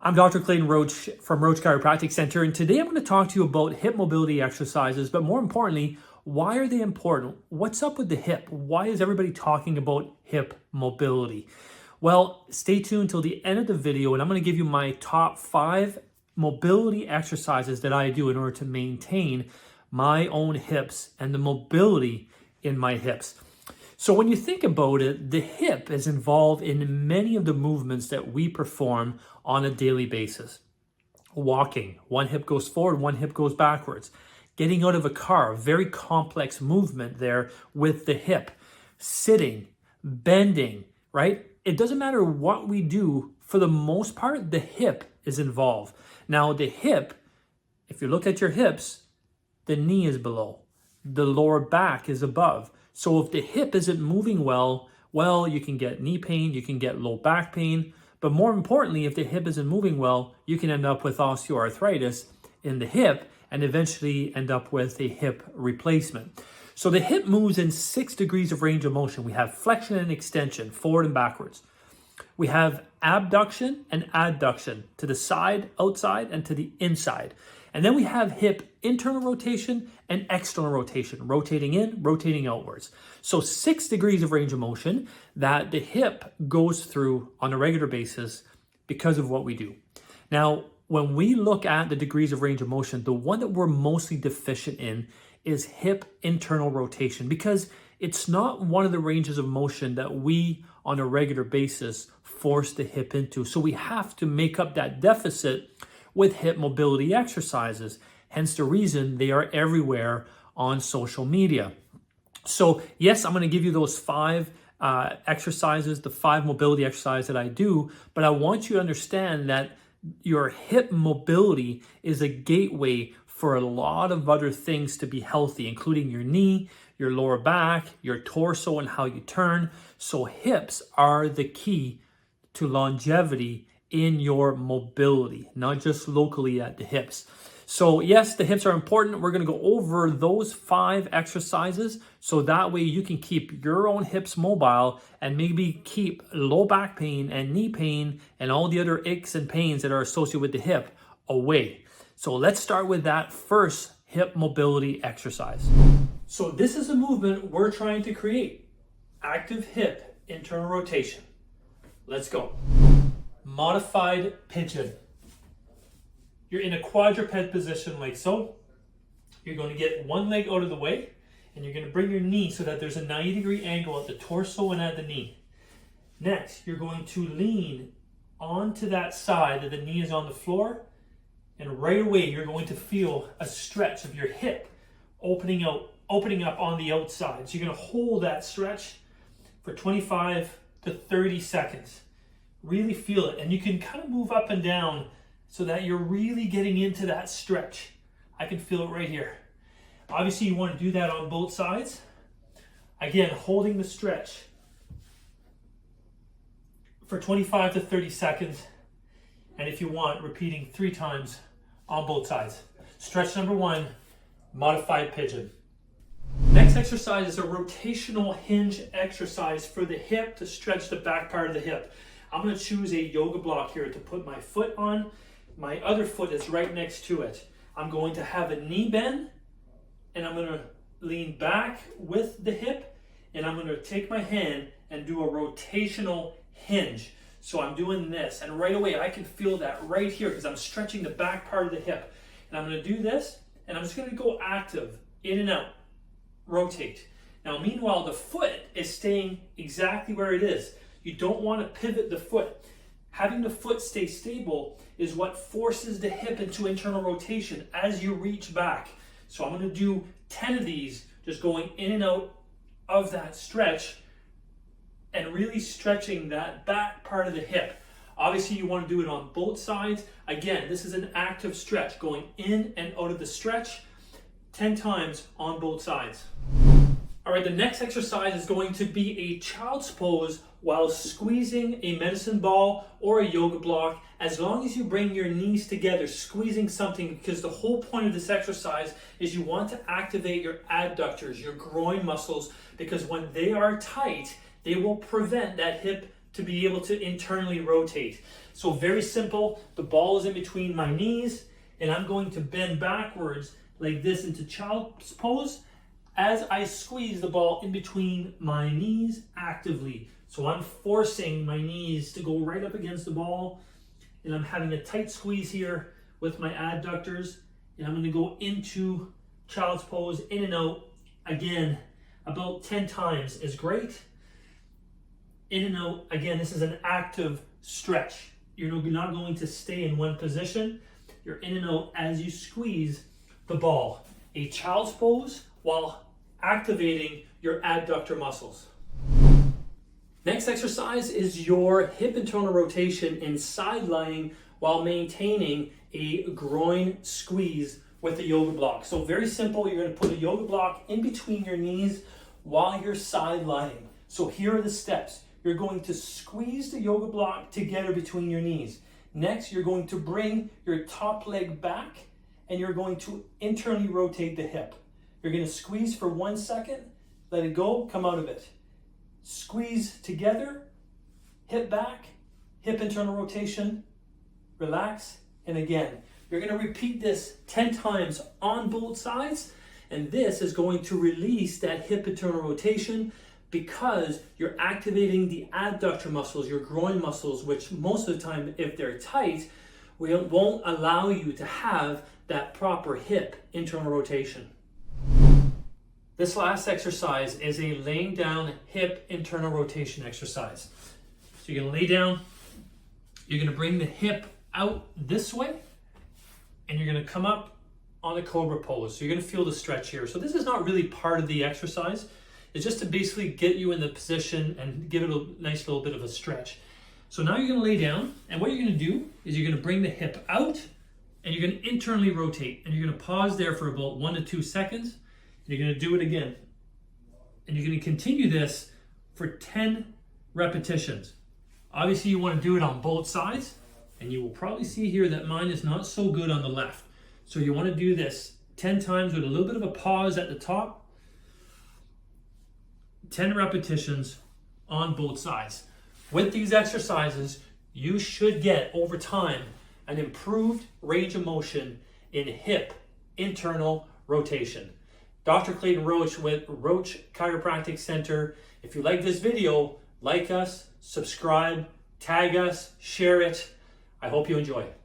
I'm Dr. Clayton Roach from Roach Chiropractic Center, and today I'm going to talk to you about hip mobility exercises, but more importantly, why are they important? What's up with the hip? Why is everybody talking about hip mobility? Well, stay tuned till the end of the video, and I'm going to give you my top 5 mobility exercises that I do in order to maintain my own hips and the mobility in my hips. So when you think about it, the hip is involved in many of the movements that we perform on a daily basis. Walking, one hip goes forward, one hip goes backwards. Getting out of a car, very complex movement there with the hip. Sitting, bending, right? It doesn't matter what we do, for the most part, the hip is involved. Now the hip, if you look at your hips, the knee is below, the lower back is above. So if the hip isn't moving well, you can get knee pain, you can get low back pain, but more importantly, if the hip isn't moving well, you can end up with osteoarthritis in the hip and eventually end up with a hip replacement. So the hip moves in 6 degrees of range of motion. We have flexion and extension, forward and backwards. We have abduction and adduction, to the side, outside, and to the inside. And then we have hip internal rotation and external rotation, rotating in, rotating outwards. So 6 degrees of range of motion that the hip goes through on a regular basis because of what we do. Now, when we look at the degrees of range of motion, the one that we're mostly deficient in is hip internal rotation, because it's not one of the ranges of motion that we on a regular basis force the hip into. So we have to make up that deficit with hip mobility exercises, hence the reason they are everywhere on social media. So yes, I'm going to give you those 5 exercises, the 5 mobility exercises that I do, but I want you to understand that your hip mobility is a gateway for a lot of other things to be healthy, including your knee, your lower back, your torso, and how you turn. So hips are the key to longevity in your mobility, not just locally at the hips. So yes, the hips are important. We're going to go over those 5 exercises so that way you can keep your own hips mobile and maybe keep low back pain and knee pain and all the other aches and pains that are associated with the hip away. So let's start with that first hip mobility exercise. So this is a movement we're trying to create. Active hip internal rotation. Let's go. Modified pigeon. You're in a quadruped position like so. You're going to get one leg out of the way and you're going to bring your knee so that there's a 90-degree angle at the torso and at the knee. Next, you're going to lean onto that side that the knee is on the floor, and right away you're going to feel a stretch of your hip opening up on the outside. So you're going to hold that stretch for 25 to 30 seconds. Really feel it, and you can kind of move up and down so that you're really getting into that stretch. I can feel it right here. Obviously you want to do that on both sides. Again, holding the stretch for 25 to 30 seconds, and if you want, repeating 3 times on both sides. Stretch number 1, modified pigeon. Next exercise is a rotational hinge exercise for the hip to stretch the back part of the hip. I'm going to choose a yoga block here to put my foot on. My other foot is right next to it. I'm going to have a knee bend, and I'm going to lean back with the hip, and I'm going to take my hand and do a rotational hinge. So I'm doing this, and right away I can feel that right here because I'm stretching the back part of the hip. And I'm going to do this, and I'm just going to go active, in and out, rotate. Now meanwhile, the foot is staying exactly where it is. You don't want to pivot the foot. Having the foot stay stable is what forces the hip into internal rotation as you reach back. So I'm going to do 10 of these, just going in and out of that stretch and really stretching that back part of the hip. Obviously you want to do it on both sides. Again, this is an active stretch, going in and out of the stretch 10 times on both sides. All right, the next exercise is going to be a child's pose while squeezing a medicine ball or a yoga block, as long as you bring your knees together, squeezing something, because the whole point of this exercise is you want to activate your adductors, your groin muscles, because when they are tight, they will prevent that hip to be able to internally rotate. So very simple, the ball is in between my knees and I'm going to bend backwards like this into child's pose as I squeeze the ball in between my knees actively. So I'm forcing my knees to go right up against the ball, and I'm having a tight squeeze here with my adductors, and I'm going to go into child's pose, in and out, again, about 10 times is great. In and out, again, this is an active stretch. You're not going to stay in one position. You're in and out as you squeeze the ball. A child's pose while activating your adductor muscles. Next exercise is your hip internal rotation and side lying while maintaining a groin squeeze with a yoga block. So very simple, you're going to put a yoga block in between your knees while you're side lying. So here are the steps. You're going to squeeze the yoga block together between your knees. Next, you're going to bring your top leg back and you're going to internally rotate the hip. You're going to squeeze for 1 second, let it go, come out of it. Squeeze together, hip back, hip internal rotation, relax, and again. You're going to repeat this 10 times on both sides, and this is going to release that hip internal rotation because you're activating the adductor muscles, your groin muscles, which most of the time, if they're tight, won't allow you to have that proper hip internal rotation. This last exercise is a laying down hip internal rotation exercise. So you're going to lay down, you're going to bring the hip out this way, and you're going to come up on a cobra pose. So you're going to feel the stretch here. So this is not really part of the exercise. It's just to basically get you in the position and give it a nice little bit of a stretch. So now you're going to lay down, and what you're going to do is you're going to bring the hip out, and you're going to internally rotate, and you're going to pause there for about 1 to 2 seconds. You're going to do it again. And you're going to continue this for 10 repetitions. Obviously, you want to do it on both sides. And you will probably see here that mine is not so good on the left. So you want to do this 10 times with a little bit of a pause at the top. 10 repetitions on both sides. With these exercises, you should get, over time, an improved range of motion in hip internal rotation. Dr. Clayton Roach with Roach Chiropractic Center. If you like this video, like us, subscribe, tag us, share it. I hope you enjoy it.